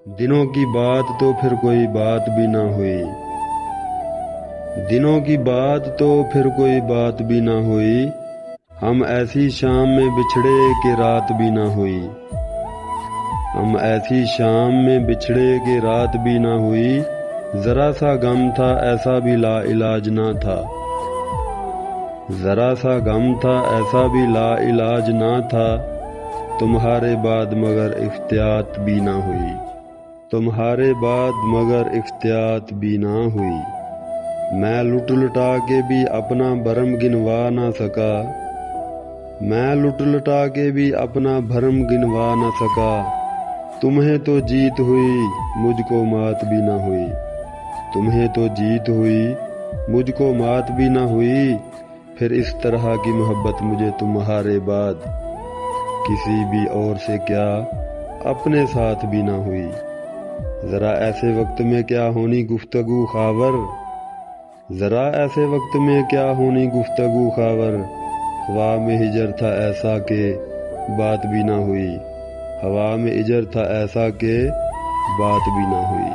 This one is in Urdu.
دنوں کی بات تو پھر کوئی بات بھی نہ ہوئی، دنوں کی بات تو پھر کوئی بات بھی نہ ہوئی، ہم ایسی شام میں بچھڑے کہ رات بھی نہ ہوئی، ہم ایسی شام میں بچھڑے کہ رات بھی نہ ہوئی، ذرا سا غم تھا ایسا بھی لا علاج نہ تھا، ذرا سا غم تھا ایسا بھی لا علاج نہ تھا، تمہارے بعد مگر احتیاط بھی نہ ہوئی، تمہارے بعد مگر احتیاط بھی نہ ہوئی، میں لٹ لٹا کے بھی اپنا بھرم گنوا نہ سکا، میں لٹ لٹا کے بھی اپنا بھرم گنوا نہ سکا، تمہیں تو جیت ہوئی مجھ کو مات بھی نہ ہوئی، تمہیں تو جیت ہوئی مجھ کو مات بھی نہ ہوئی، پھر اس طرح کی محبت مجھے تمہارے بعد کسی بھی اور سے کیا اپنے ساتھ بھی نہ ہوئی، ذرا ایسے وقت میں کیا ہونی گفتگو خاور، ذرا ایسے وقت میں کیا ہونی گفتگو خاور، ہوا میں ہجر تھا ایسا کہ بات بھی نہ ہوئی، ہوا میں ہجر تھا ایسا کہ بات بھی نہ ہوئی۔